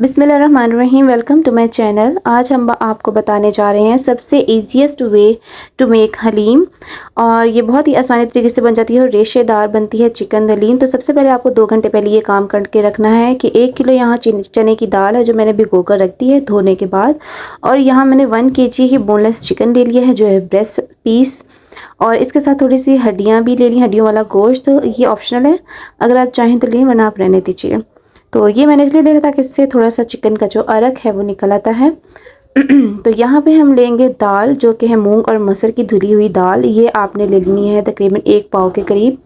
बिस्मिल्लाहिर्रहमानिर्रहीम। Welcome to my channel. आज हम आपको बताने जा रहे हैं सबसे easiest way to make haleem, और ये बहुत ही आसानी तरीके से बन जाती है और रेशेदार बनती है चिकन हलीम। तो सबसे पहले आपको 2 घंटे पहले ये काम करके रखना है कि 1 किलो यहाँ चने की दाल है जो मैंने भिगो कर रख दी है धोने के बाद, और यहाँ मैंने 1 kg ही बोनलेस चिकन ले लिया है जो है ब्रेस्ट पीस, और इसके साथ थोड़ी सी हड्डियाँ भी ले ली, हड्डियों वाला गोश्त। तो ये ऑप्शनल है, अगर आप चाहें तो लें वरना आप रहने दीजिए। तो ये मैंने इसलिए लिया ताकि इससे थोड़ा सा चिकन का जो अरक है वो निकल आता है। तो यहाँ पे हम लेंगे दाल जो कि है मूंग और मसर की धुली हुई दाल। ये आपने ले लेनी है तकरीबन 1 पाव के करीब।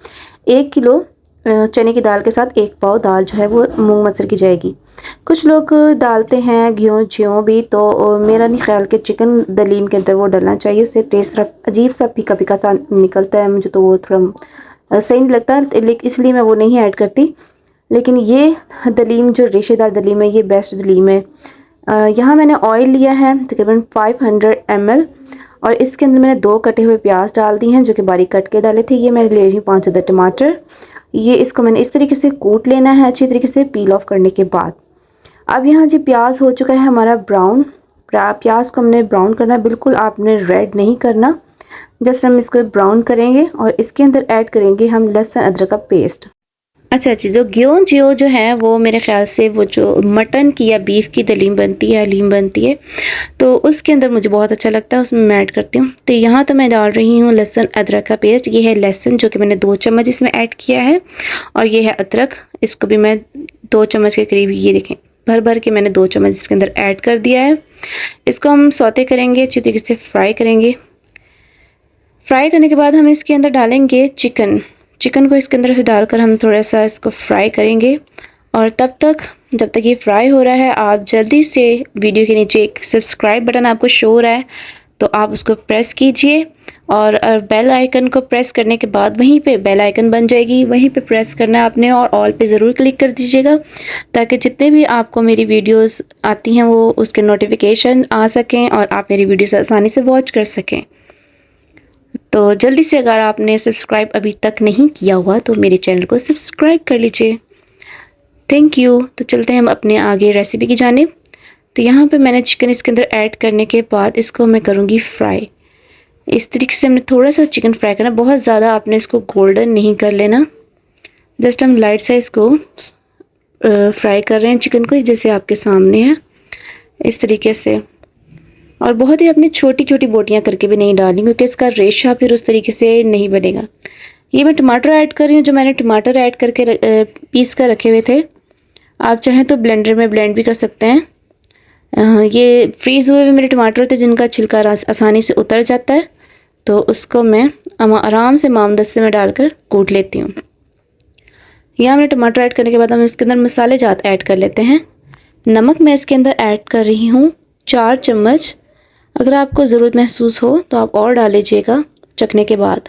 1 किलो चने की दाल के साथ 1 पाव दाल जो है वो मूंग मसर की जाएगी। कुछ लोग डालते हैं घियों भी, तो मेरा नहीं ख्याल कि चिकन दलीम के अंदर वो डालना चाहिए, उससे टेस्ट अजीब सा फीका फीका सा निकलता है, मुझे तो वो थोड़ा सही नहीं लगता, लेकिन इसलिए मैं वो नहीं ऐड करती। लेकिन ये दलीम जो रेशेदार दलीम है ये बेस्ट दलीम है। यहाँ मैंने ऑयल लिया है तकरीबन 500 ml, और इसके अंदर मैंने 2 कटे हुए प्याज डाल दिए हैं जो कि बारीक कट के डाले थे। ये मैंने ले रही हूँ 5 अदर टमाटर। ये इसको मैंने इस तरीके से कूट लेना है अच्छी तरीके से पील ऑफ करने के बाद। अब यहाँ जी प्याज हो चुका है हमारा ब्राउन। प्याज को हमने ब्राउन करना है, बिल्कुल आपने रेड नहीं करना, जस्ट हम इसको ब्राउन करेंगे। और इसके अंदर ऐड करेंगे हम लहसुन अदरक का पेस्ट। अच्छा, जो ज्यो जो है वो मेरे ख्याल से वो जो मटन की या बीफ की दलीम बनती है, हलीम बनती है, तो उसके अंदर मुझे बहुत अच्छा लगता है, उसमें मैं ऐड करती हूँ। तो यहाँ तो मैं डाल रही हूँ लहसुन अदरक का पेस्ट। ये है लहसुन जो कि मैंने 2 चम्मच इसमें ऐड किया है, और ये है अदरक, इसको भी मैं 2 चम्मच के करीब, ये देखें भर भर के मैंने 2 चम्मच इसके अंदर ऐड कर दिया है। इसको हम सौते करेंगे, अच्छी तरीके से फ्राई करेंगे। फ्राई करने के बाद हम इसके अंदर डालेंगे चिकन को इसके अंदर से डालकर हम थोड़ा सा इसको फ्राई करेंगे। और जब तक ये फ्राई हो रहा है, आप जल्दी से वीडियो के नीचे एक सब्सक्राइब बटन आपको शो हो रहा है तो आप उसको प्रेस कीजिए, और बेल आइकन को प्रेस करने के बाद वहीं पे बेल आइकन बन जाएगी, वहीं पे प्रेस करना है आपने, और ऑल पे ज़रूर क्लिक कर दीजिएगा ताकि जितने भी आपको मेरी वीडियोस आती हैं वो उसके नोटिफिकेशन आ सकें और आप मेरी वीडियोस आसानी से वॉच कर सकें। तो जल्दी से अगर आपने सब्सक्राइब अभी तक नहीं किया हुआ तो मेरे चैनल को सब्सक्राइब कर लीजिए। Thank you. तो चलते हैं हम अपने आगे रेसिपी की जानिब। तो यहाँ पे मैंने चिकन इसके अंदर ऐड करने के बाद इसको मैं करूँगी फ्राई। इस तरीके से हमने थोड़ा सा चिकन फ्राई करना, बहुत ज़्यादा आपने इसको गोल्डन नहीं कर लेना, जस्ट हम लाइट से इसको फ्राई कर रहे हैं चिकन को, जैसे आपके सामने है इस तरीके से। और बहुत ही अपनी छोटी छोटी बोटियां करके भी नहीं डालनी, क्योंकि इसका रेशा फिर उस तरीके से नहीं बनेगा। ये मैं टमाटर ऐड कर रही हूँ, जो मैंने टमाटर ऐड करके पीस कर रखे हुए थे। आप चाहें तो ब्लेंडर में ब्लेंड भी कर सकते हैं। ये फ्रीज़ हुए हुए मेरे टमाटर थे जिनका छिलका आसानी से उतर जाता है, तो उसको मैं आराम से मामदस्ते में डालकर कूट लेती हूँ। यहाँ मैंने टमाटर ऐड करने के बाद हम इसके अंदर मसाले जात ऐड कर लेते हैं। नमक मैं इसके अंदर ऐड कर रही हूँ 4 चम्मच। अगर आपको ज़रूरत महसूस हो तो आप और डाल लीजिएगा चखने के बाद।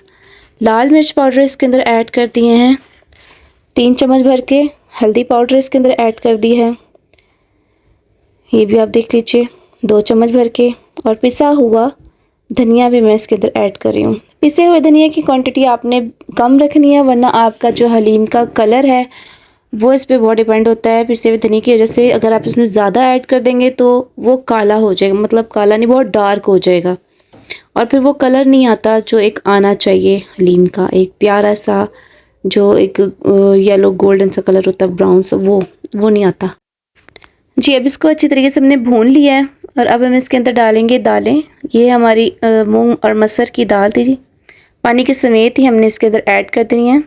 लाल मिर्च पाउडर इसके अंदर ऐड कर दिए हैं 3 चम्मच भर के। हल्दी पाउडर इसके अंदर ऐड कर दी है, ये भी आप देख लीजिए 2 चम्मच भर के। और पिसा हुआ धनिया भी मैं इसके अंदर ऐड कर रही हूँ। पिसे हुए धनिया की क्वांटिटी आपने कम रखनी है, वरना आपका जो हलीम का कलर है वो इस पे बहुत डिपेंड होता है पिसे हुए धनिया की वजह से। अगर आप इसमें ज़्यादा ऐड कर देंगे तो वो काला हो जाएगा, मतलब काला नहीं, बहुत डार्क हो जाएगा, और फिर वो कलर नहीं आता जो एक आना चाहिए हलीम का, एक प्यारा सा जो एक येलो गोल्डन सा कलर होता है, ब्राउन सा, वो नहीं आता जी। अब इसको अच्छी तरीके से हमने भून लिया है, और अब हम इसके अंदर डालेंगे दालें। ये हमारी मूंग और मसर की दाल थी, पानी के समेत ही हमने इसके अंदर ऐड कर दी है।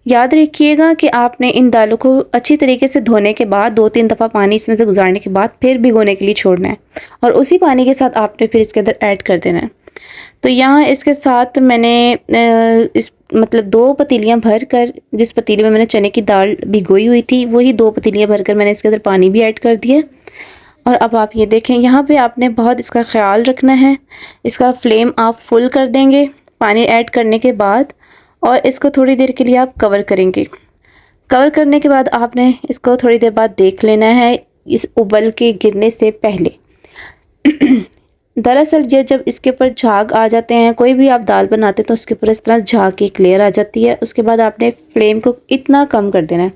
याद रखिएगा कि आपने इन दालों को अच्छी तरीके से धोने के बाद 2-3 दफ़ा पानी इसमें से गुजारने के बाद फिर भिगोने के लिए छोड़ना है, और उसी पानी के साथ आपने फिर इसके अंदर ऐड कर देना है। तो यहाँ इसके साथ मैंने मतलब 2 पतीलियाँ भर कर, जिस पतीले में मैंने चने की दाल भिगोई हुई थी वही 2 पतीलियाँ भर कर मैंने इसके अंदर पानी भी ऐड कर दिया। और अब आप ये देखें, यहाँ पे आपने बहुत इसका ख्याल रखना है, इसका फ्लेम आप फुल कर देंगे पानी ऐड करने के बाद, और इसको थोड़ी देर के लिए आप कवर करेंगे। कवर करने के बाद आपने इसको थोड़ी देर बाद देख लेना है इस उबल के गिरने से पहले। दरअसल ये जब इसके ऊपर झाग आ जाते हैं, कोई भी आप दाल बनाते हैं तो उसके ऊपर इस तरह झाग की एक लेयर आ जाती है, उसके बाद आपने फ्लेम को इतना कम कर देना है,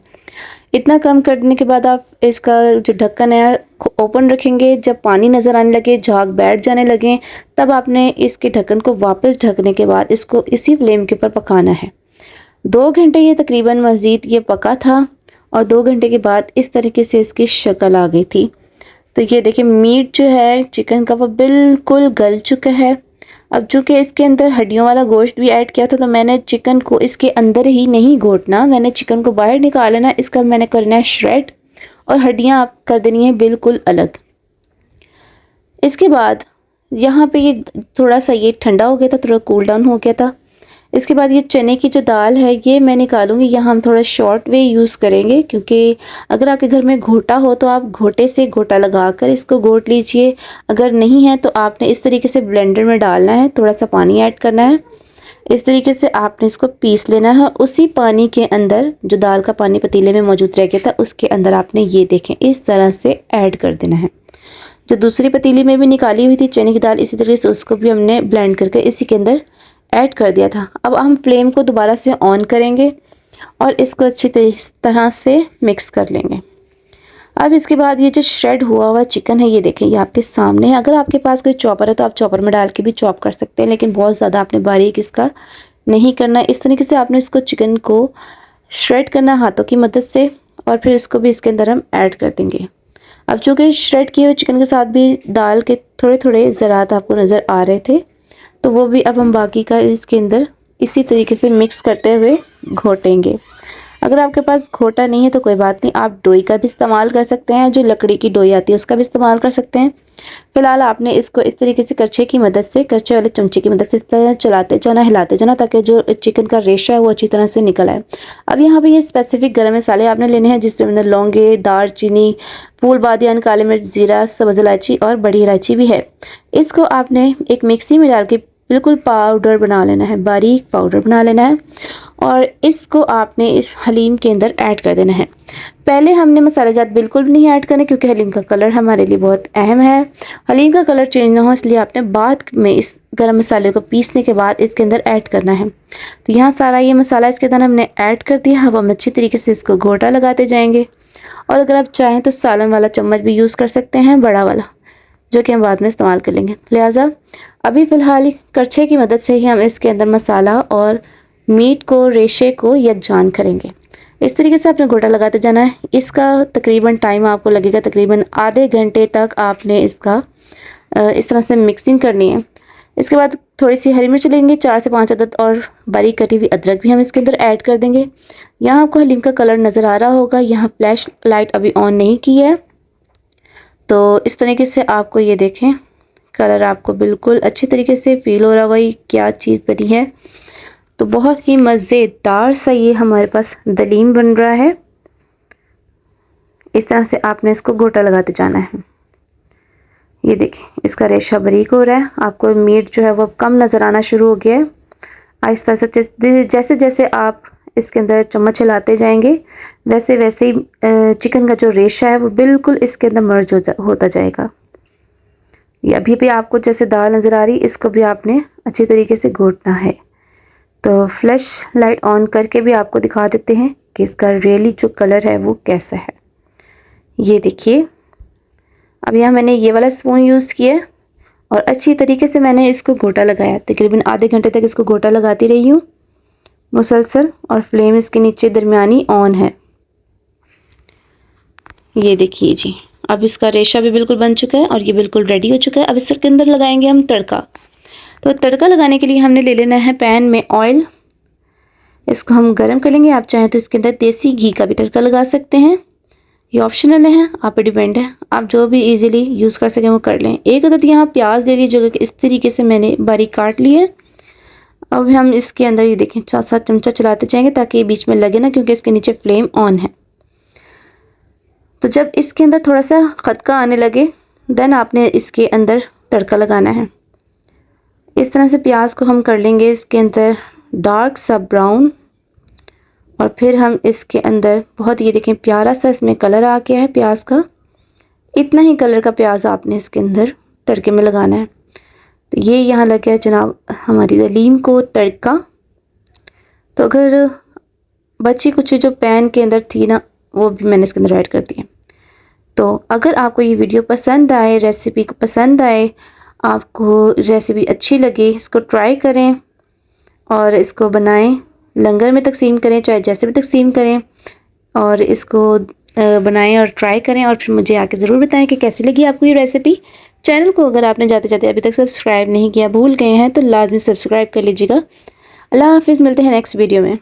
इतना कम करने के बाद आप इसका जो ढक्कन है ओपन रखेंगे। जब पानी नज़र आने लगे, झाग बैठ जाने लगे, तब आपने इसके ढक्कन को वापस ढकने के बाद इसको इसी फ्लेम के ऊपर पकाना है। 2 घंटे ये तकरीबन मज़ीद ये पका था और 2 घंटे के बाद इस तरीके से इसकी शक्ल आ गई थी। तो ये देखिए मीट जो है चिकन का वो बिल्कुल गल चुका है। अब चूँकि इसके अंदर हड्डियों वाला गोश्त भी ऐड किया था, तो मैंने चिकन को इसके अंदर ही नहीं घोटना, मैंने चिकन को बाहर निकाल लेना। इसका मैंने करना है श्रेड और हड्डियाँ आप कर देनी है बिल्कुल अलग। इसके बाद यहाँ पे ये थोड़ा सा ये ठंडा हो गया था, थोड़ा कूल डाउन हो गया था। इसके बाद ये चने की जो दाल है ये मैं निकालूंगी। यहाँ हम थोड़ा शॉर्ट वे यूज़ करेंगे, क्योंकि अगर आपके घर में घोटा हो तो आप घोटे से घोटा लगाकर इसको घोट लीजिए। अगर नहीं है तो आपने इस तरीके से ब्लेंडर में डालना है, थोड़ा सा पानी ऐड करना है, इस तरीके से आपने इसको पीस लेना है। उसी पानी के अंदर जो दाल का पानी पतीले में मौजूद रह गया था उसके अंदर आपने ये देखें इस तरह से ऐड कर देना है। जो दूसरी पतीली में भी निकाली हुई थी चने की दाल, इसी तरीके से उसको भी हमने ब्लेंड करके इसी के अंदर ऐड कर दिया था। अब हम फ्लेम को दोबारा से ऑन करेंगे और इसको अच्छी तरह से मिक्स कर लेंगे। अब इसके बाद ये जो श्रेड हुआ हुआ चिकन है ये देखें ये आपके सामने है। अगर आपके पास कोई चॉपर है तो आप चॉपर में डाल के भी चॉप कर सकते हैं, लेकिन बहुत ज़्यादा आपने बारीक इसका नहीं करना है। इस तरीके से आपने इसको चिकन को श्रेड करना है हाथों की मदद से और फिर इसको भी इसके अंदर हम ऐड कर देंगे। अब चूँकि श्रेड किए हुए चिकन के साथ भी दाल के थोड़े थोड़े ज़रात आपको नज़र आ रहे थे, तो वो भी अब हम बाकी का इसके अंदर इसी तरीके से मिक्स करते हुए घोटेंगे। अगर आपके पास घोटा नहीं है तो कोई बात नहीं, आप डोई का भी इस्तेमाल कर सकते हैं, जो लकड़ी की डोई आती है उसका भी इस्तेमाल कर सकते हैं। फिलहाल आपने इसको इस तरीके से करछे की मदद से, करछे वाले चमचे की मदद से इस तरह चलाते जाना, हिलाते जाना, ताकि जो चिकन का रेशा है वो अच्छी तरह से निकल आए। अब यहाँ पे ये स्पेसिफिक गरम मसाले आपने लेने हैं, जिसके अंदर लौंगे, दालचीनी, फूल बादियान, काली मिर्च, जीरा, सब्ज़ इलायची और बड़ी इलायची भी है। इसको आपने एक मिक्सी में डाल के बिल्कुल पाउडर बना लेना है, बारीक पाउडर बना लेना है और इसको आपने इस हलीम के अंदर ऐड कर देना है। पहले हमने मसाले जात बिल्कुल भी नहीं ऐड करने, क्योंकि हलीम का कलर हमारे लिए बहुत अहम है। हलीम का कलर चेंज ना हो इसलिए आपने बाद में इस गरम मसाले को पीसने के बाद इसके अंदर ऐड करना है। तो यहाँ सारा ये मसाला इसके अंदर हमने ऐड कर दिया। अब हम अच्छी तरीके से इसको घोटा लगाते जाएंगे और अगर आप चाहें तो सालन वाला चम्मच भी यूज़ कर सकते हैं, बड़ा वाला, जो कि हम बाद में इस्तेमाल कर लेंगे। लिहाजा अभी फ़िलहाल करछे की मदद से ही हम इसके अंदर मसाला और मीट को, रेशे को यकजान करेंगे। इस तरीके से आपने घोटा लगाते जाना है। इसका तकरीबन टाइम आपको लगेगा तकरीबन आधे घंटे तक आपने इसका इस तरह से मिक्सिंग करनी है। इसके बाद थोड़ी सी हरी मिर्च लेंगे, 4 से 5 अदद, और बारीक कटी हुई अदरक भी हम इसके अंदर ऐड कर देंगे। यहाँ आपको हलीम का कलर नज़र आ रहा होगा, यहाँ फ्लैश लाइट अभी ऑन नहीं की है, तो इस तरीके से आपको ये देखें कलर आपको बिल्कुल अच्छी तरीके से फील हो रहा होगा ये क्या चीज़ बनी है। तो बहुत ही मज़ेदार सा ये हमारे पास दलीम बन रहा है। इस तरह से आपने इसको घोटा लगाते जाना है। ये देखें इसका रेशा बारीक हो रहा है, आपको मीट जो है वो कम नज़र आना शुरू हो गया है। आहिस्ता आहिस्ता जैसे जैसे आप इसके अंदर चम्मच हिलाते जाएंगे वैसे वैसे ही चिकन का जो रेशा है वो बिल्कुल इसके अंदर मर्ज होता जाएगा। ये अभी भी आपको जैसे दाल नज़र आ रही, इसको भी आपने अच्छी तरीके से घोटना है। तो फ्लैश लाइट ऑन करके भी आपको दिखा देते हैं कि इसका रियली जो कलर है वो कैसा है। ये देखिए अब यहाँ मैंने ये वाला स्पून यूज़ किया और अच्छी तरीके से मैंने इसको घोटा लगाया। तकरीबन आधे घंटे तक इसको घोटा लगाती रही हूँ मुसलसल, और फ्लेम इसके नीचे दरमियानी ऑन है। ये देखिए जी, अब इसका रेशा भी बिल्कुल बन चुका है और ये बिल्कुल रेडी हो चुका है। अब इसके अंदर लगाएंगे हम तड़का। तो तड़का लगाने के लिए हमने ले लेना है पैन में ऑयल, इसको हम गरम कर लेंगे। आप चाहें तो इसके अंदर देसी घी का भी तड़का लगा सकते हैं, ये ऑप्शनल है, आप पे डिपेंड है, आप जो भी इजीली यूज़ कर सकें वो कर लें। एक अदद यहाँ प्याज ले लीजिए, जो कि इस तरीके से मैंने बारीक काट ली है। अब हम इसके अंदर ये देखें 4-7 चमचा चलाते जाएंगे ताकि ये बीच में लगे ना, क्योंकि इसके नीचे फ्लेम ऑन है। तो जब इसके अंदर थोड़ा सा खदका आने लगे देन आपने इसके अंदर तड़का लगाना है। इस तरह से प्याज को हम कर लेंगे इसके अंदर डार्क सा ब्राउन, और फिर हम इसके अंदर बहुत, ये देखें प्यारा सा इसमें कलर आ गया है प्याज का। इतना ही कलर का प्याज आपने इसके अंदर तड़के में लगाना है। तो ये यहाँ लग गया जनाब हमारी दलीम को तड़का। तो अगर बची कुछ जो पैन के अंदर थी ना वो भी मैंने इसके अंदर ऐड कर दिए। तो अगर आपको ये वीडियो पसंद आए, रेसिपी पसंद आए, आपको रेसिपी अच्छी लगे, इसको ट्राई करें और इसको बनाएं, लंगर में तकसीम करें, चाहे जैसे भी तकसीम करें, और इसको बनाएं और ट्राई करें और फिर मुझे आके ज़रूर बताएं कि कैसी लगी आपको ये रेसिपी। चैनल को अगर आपने जाते जाते अभी तक सब्सक्राइब नहीं किया, भूल गए हैं, तो लाजमी सब्सक्राइब कर लीजिएगा। अल्लाह हाफिज़, मिलते हैं नेक्स्ट वीडियो में।